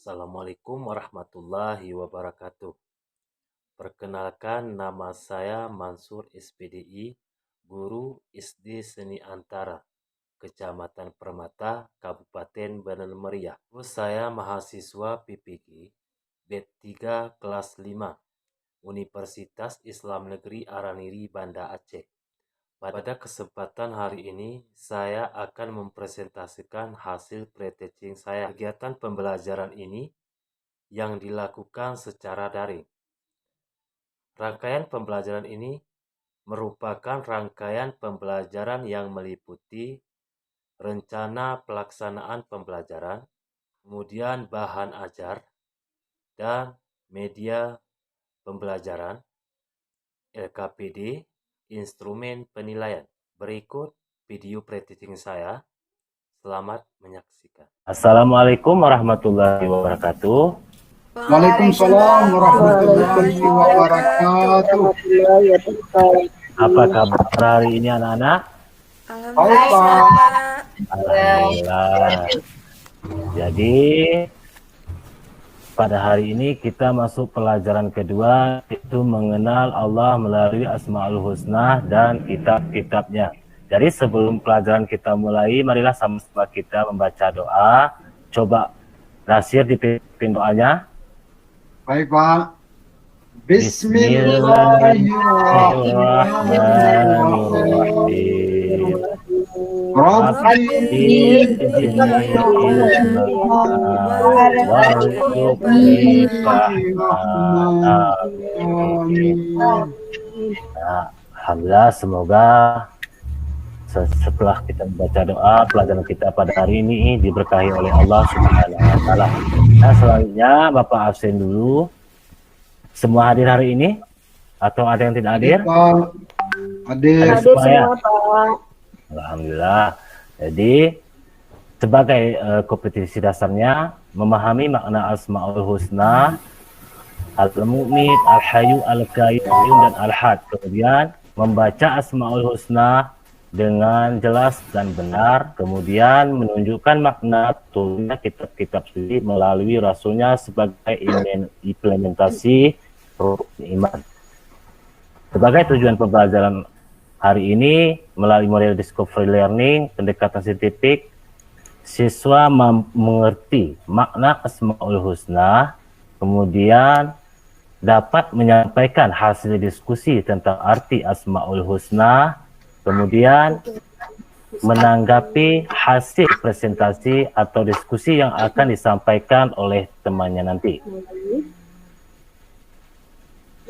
Assalamualaikum warahmatullahi wabarakatuh. Perkenalkan, nama saya Mansur SPDI, Guru SD Seni Antara, Kecamatan Permata, Kabupaten Benar Meriah. Saya mahasiswa PPG, Batch 3 kelas 5, Universitas Islam Negeri Araniri, Banda Aceh. Pada kesempatan hari ini, saya akan mempresentasikan hasil pre-teaching saya. Kegiatan pembelajaran ini yang dilakukan secara daring. Rangkaian pembelajaran ini merupakan rangkaian pembelajaran yang meliputi rencana pelaksanaan pembelajaran, kemudian bahan ajar, dan media pembelajaran, LKPD, instrumen penilaian. Berikut video pre-teaching saya. Selamat menyaksikan. Assalamualaikum warahmatullahi wabarakatuh. Waalaikumsalam warahmatullahi wabarakatuh. Apa kabar hari ini anak-anak? Alhamdulillah. Alhamdulillah. Jadi pada hari ini kita masuk pelajaran kedua, yaitu mengenal Allah melalui Asmaul Husna dan kitab-kitabnya. Jadi sebelum pelajaran kita mulai, marilah sama-sama kita membaca doa. Coba Nasir dipimpin doanya. Baik, Pak. Bismillahirrahmanirrahim. Rabbi Alhamdulillah, semoga setelah kita membaca doa, pelajaran kita pada hari ini diberkahi oleh Allah Subhanahu wa Ta'ala. Nah, selanjutnya Bapak absen dulu. Semua hadir hari ini atau ada yang tidak hadir? Hadir semua ya? Alhamdulillah. Jadi sebagai kompetisi dasarnya memahami makna Asmaul Husna, Al-Mu'min, Al-Hayyu, Al-Qayyum, dan Al-Had. Kemudian membaca Asmaul Husna dengan jelas dan benar, kemudian menunjukkan makna turunnya kitab-kitab suci melalui rasulnya sebagai implementasi rukun iman. Sebagai tujuan pembelajaran hari ini, melalui model discovery learning, pendekatan saintifik, siswa mengerti makna Asmaul Husna, kemudian dapat menyampaikan hasil diskusi tentang arti Asmaul Husna, kemudian menanggapi hasil presentasi atau diskusi yang akan disampaikan oleh temannya nanti.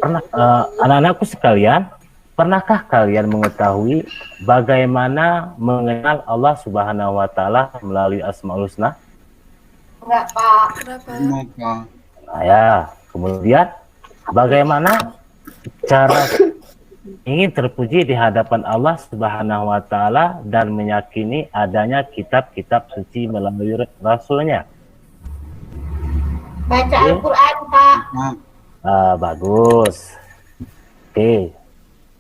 Anak-anakku sekalian, pernahkah kalian mengetahui bagaimana mengenal Allah Subhanahu wa Ta'ala melalui Asmaul Husna? Enggak, Pak. Kenapa? Nah, ya, kemudian bagaimana cara ingin terpuji di hadapan Allah Subhanahu wa Ta'ala dan meyakini adanya kitab-kitab suci melalui rasulnya? Baca Al-Quran, Pak. Bagus. Oke,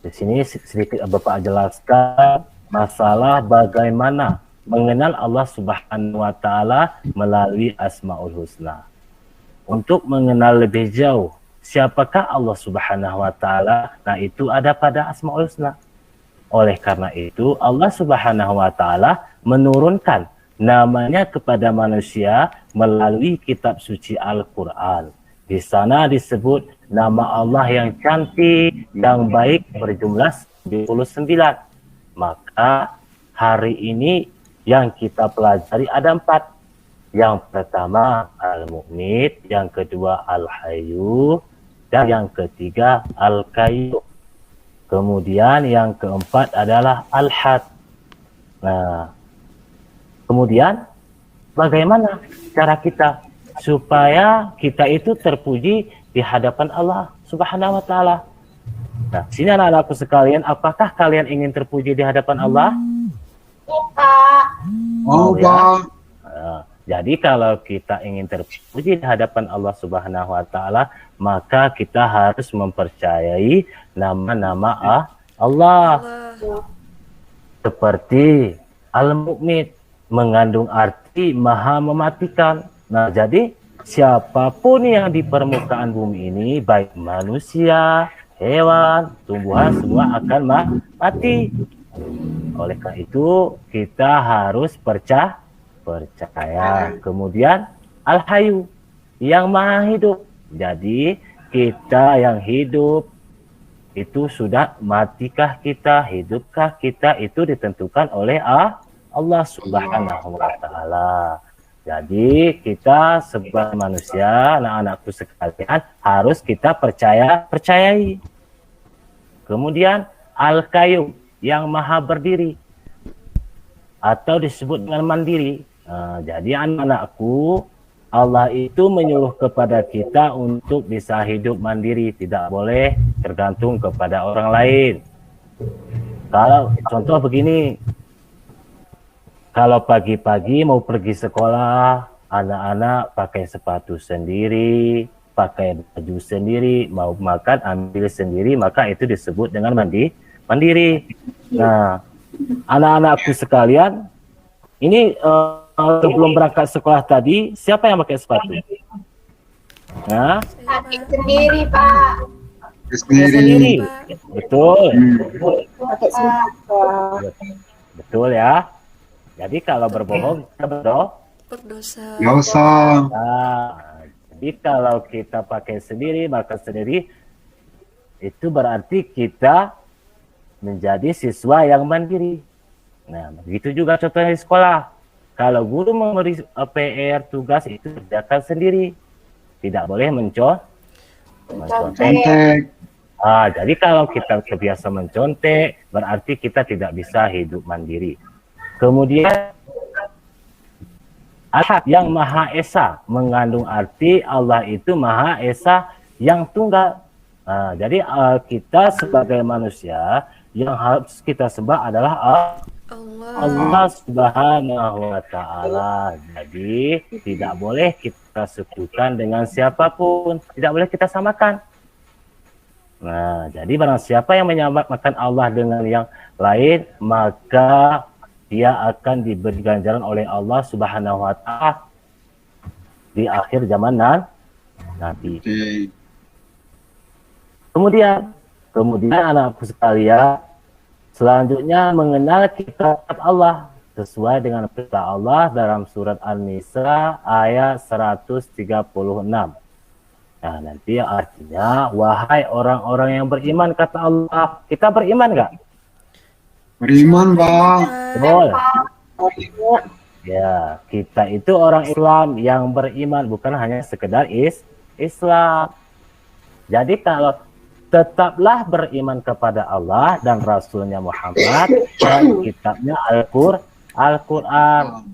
di sini sedikit Bapak jelaskan masalah bagaimana mengenal Allah Subhanahu wa Ta'ala melalui Asmaul Husna. Untuk mengenal lebih jauh siapakah Allah Subhanahu wa Ta'ala, nah itu ada pada Asmaul Husna. Oleh karena itu Allah Subhanahu wa Ta'ala menurunkan namanya kepada manusia melalui kitab suci Al-Quran. Di sana disebut nama Allah yang cantik, yang baik berjumlah 99. Maka hari ini yang kita pelajari ada 4. Yang pertama Al-Mu'min, yang kedua Al-Hayyu, dan yang ketiga Al-Qayyum. Kemudian yang keempat adalah Al-Had. Nah, kemudian bagaimana cara kita supaya kita itu terpuji di hadapan Allah Subhanahu wa Ta'ala? Nah, sini anak-anakku sekalian, apakah kalian ingin terpuji di hadapan Allah? Pak. Oh, Pak. Jadi kalau kita ingin terpuji di hadapan Allah Subhanahu wa Ta'ala, maka kita harus mempercayai nama-nama Allah. Seperti Al-Mu'min mengandung arti maha mematikan. Nah, jadi siapapun yang di permukaan bumi ini, baik manusia, hewan, tumbuhan, semua akan mati. Oleh karena itu, kita harus percaya. Kemudian, Al-Hayyu, yang maha hidup. Jadi, kita yang hidup, itu sudah matikah kita, hidupkah kita, itu ditentukan oleh Allah Subhanahu wa Ta'ala. Jadi kita sebagai manusia, anak-anakku sekalian, harus kita percayai. Kemudian Al-Qayyum, yang maha berdiri atau disebut dengan mandiri. Jadi anak-anakku, Allah itu menyuruh kepada kita untuk bisa hidup mandiri, tidak boleh tergantung kepada orang lain. Kalau contoh begini, kalau pagi-pagi mau pergi sekolah, anak-anak pakai sepatu sendiri, pakai baju sendiri, mau makan ambil sendiri, maka itu disebut dengan mandiri. Nah, anak-anakku sekalian, ini sebelum berangkat sekolah tadi, siapa yang pakai sepatu? Nah, Pakai sendiri, Pak. sendiri. Betul. Pakai sendiri. Betul ya. Jadi kalau berbohong kita berdosa. Dosa. Nah, jadi kalau kita pakai sendiri, maka sendiri itu berarti kita menjadi siswa yang mandiri. Nah, begitu juga contohnya di sekolah. Kalau guru memberi PR tugas itu kerjakan sendiri. Tidak boleh mencontek. Contek. Jadi kalau kita terbiasa mencontek, berarti kita tidak bisa hidup mandiri. Kemudian Ahad, yang Maha Esa, mengandung arti Allah itu Maha Esa yang tunggal. Jadi kita sebagai manusia yang harus kita sembah adalah Allah Subhanahu wa Ta'ala. Jadi tidak boleh kita sekutukan dengan siapapun, tidak boleh kita samakan. Nah, jadi barang siapa yang menyamakan Allah dengan yang lain, maka dia akan diberi ganjaran oleh Allah Subhanahu wa Ta'ala di akhir zaman nanti. Kemudian anakku sekalian, selanjutnya mengenal kitab Allah sesuai dengan perintah Allah dalam surat An-Nisa ayat 136. Nah, nanti artinya, wahai orang-orang yang beriman, kata Allah. Kita beriman nggak? Beriman, Bang. Betul. Ya, kita itu orang Islam yang beriman, bukan hanya sekedar Islam. Jadi kalau tetaplah beriman kepada Allah dan Rasulnya Muhammad dan kitabnya Al-Quran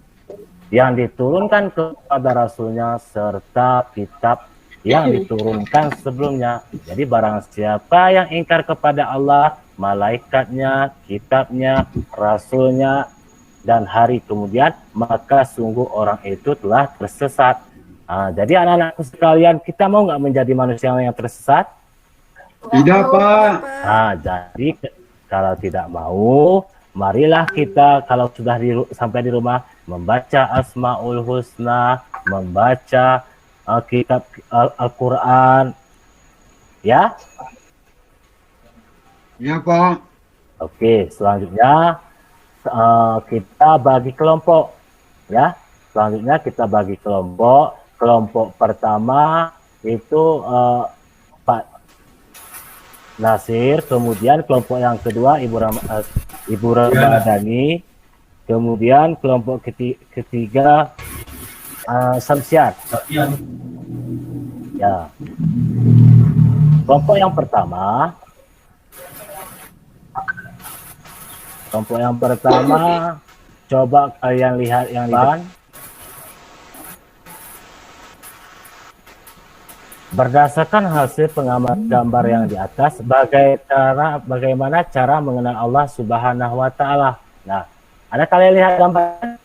yang diturunkan kepada Rasulnya serta kitab yang diturunkan sebelumnya. Jadi barang siapa yang ingkar kepada Allah, malaikatnya, kitabnya, Rasulnya, dan hari kemudian, maka sungguh orang itu telah tersesat. Jadi anak-anakku sekalian, kita mau nggak menjadi manusia yang tersesat? Tidak, Pak. Jadi kalau tidak mau, marilah kita kalau sudah sampai di rumah membaca Asmaul Husna, membaca kitab Al-Quran, ya? Ya, Pak. Oke, selanjutnya kita bagi kelompok, ya. Selanjutnya kita bagi kelompok. Kelompok pertama itu Pak Nasir, kemudian kelompok yang kedua Ibu Ramadhani, kemudian kelompok ketiga Samsiat. Ya. Kelompok yang pertama coba kalian lihat yang di depan. Berdasarkan hasil pengamatan gambar yang di atas, bagaimana cara mengenal Allah Subhanahu wa Ta'ala. Nah, ada kalian lihat gambar?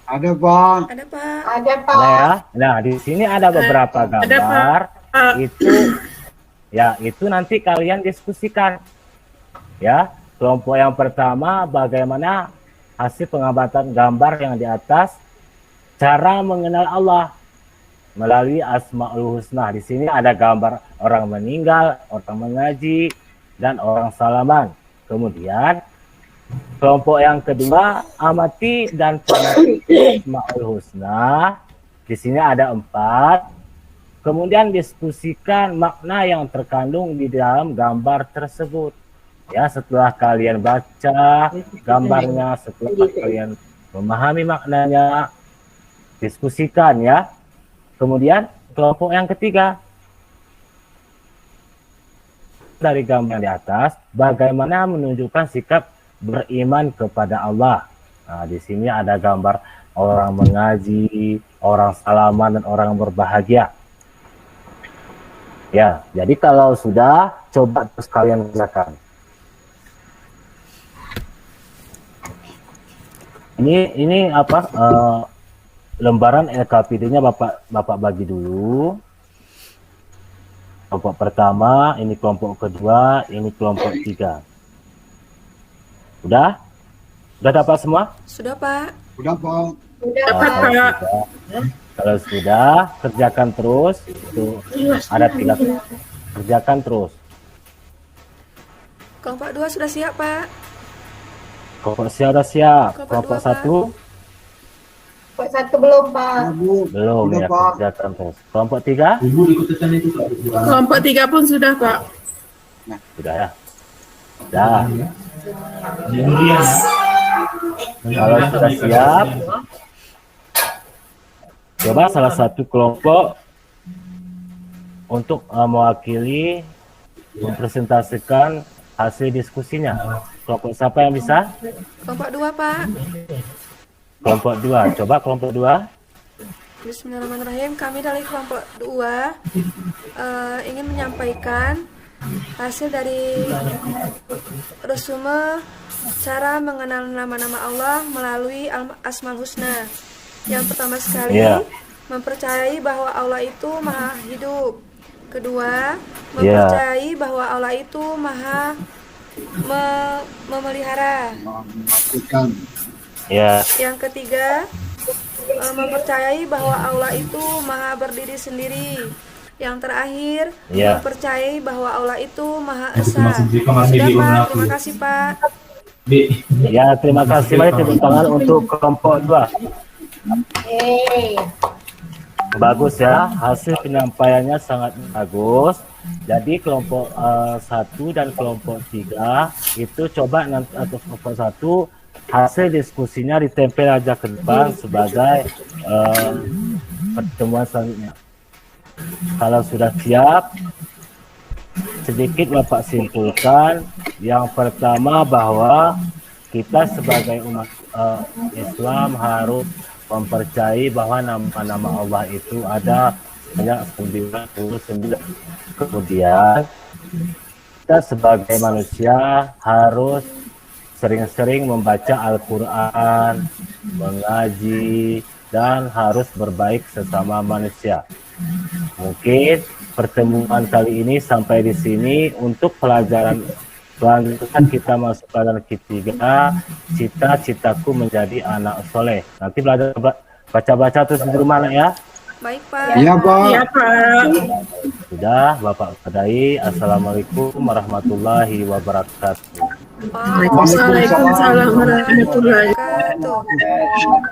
Ada, Pak. Ada, Pak. Ada, Pak. Ada ya? Nah, di sini ada beberapa gambar. Itu nanti kalian diskusikan. Ya, kelompok yang pertama bagaimana hasil pengamatan gambar yang di atas. cara mengenal Allah melalui Asmaul Husna. Di sini ada gambar orang meninggal, orang mengaji, dan orang salaman. Kemudian kelompok yang kedua, amati dan pengerti Asmaul Husna. Di sini ada 4. Kemudian diskusikan makna yang terkandung di dalam gambar tersebut. Ya, setelah kalian baca gambarnya, setelah kalian memahami maknanya, diskusikan ya. Kemudian kelompok yang ketiga, dari gambar di atas, bagaimana menunjukkan sikap beriman kepada Allah. Nah, di sini ada gambar orang mengaji, orang salaman, dan orang berbahagia. Ya, jadi kalau sudah, coba terus kalian kerjakan. Ini apa? Lembaran LKPD-nya Bapak bagi dulu. Kelompok pertama, ini kelompok kedua, ini kelompok 3. Udah? Udah dapat semua? Sudah, Pak. Sudah, Pak. Sudah, Kalau Pak. sudah, kalau sudah, kerjakan terus. Itu ada 3. Kerjakan terus. Kelompok 2 sudah siap, Pak. Kelompok sudah siap. Kelompok Kelompok dua, Pak. 1 Kelompok 1 belum, Pak. Bu. belum Sudah, ya, Pak. kerjakan terus. Kelompok 3 Kelompok 3 pun sudah, Pak. sudah ya. Sudah. Kalau sudah siap, coba salah satu kelompok untuk mewakili mempresentasikan hasil diskusinya. Kelompok siapa yang bisa? Kelompok 2, Pak. Kelompok 2. Coba kelompok 2. Bismillahirrahmanirrahim. Kami dari kelompok 2 ingin menyampaikan hasil dari resume cara mengenal nama-nama Allah melalui Asmaul Husna. Yang pertama sekali, Iya. mempercayai bahwa Allah itu maha hidup. Kedua, mempercayai bahwa Allah itu maha memelihara. Memastikan. Ya, Yang ketiga, mempercayai bahwa Allah itu maha berdiri sendiri. Yang terakhir, Ya. mempercayai bahwa Allah itu maha esa. Sudah, Pak. Terima kasih, Pak. ya, terima kasih. Mari tepuk tangan untuk kelompok 2. Bagus ya, hasil penyampaiannya sangat bagus. Jadi kelompok 1 dan kelompok 3 itu coba nanti, atau kelompok 1 hasil diskusinya ditempel aja ke depan sebagai pertemuan selanjutnya. Kalau sudah siap, sedikit Bapak simpulkan. Yang pertama bahwa kita sebagai umat Islam harus mempercayai bahwa nama-nama Allah itu ada banyak 99. Kemudian kita sebagai manusia harus sering-sering membaca Al-Quran, mengaji, dan harus berbaik sesama manusia. Mungkin pertemuan kali ini sampai di sini. Untuk pelajaran selanjutnya kita masuk pelajaran ketiga, cita-citaku menjadi anak soleh. Nanti belajar baca-baca terus di rumah ya. Baik, Pak. Iya, Pak. Iya, Pak. Sudah, Bapak Padai. Assalamualaikum warahmatullahi wabarakatuh. Waalaikumsalam warahmatullahi Waalaikumsalam.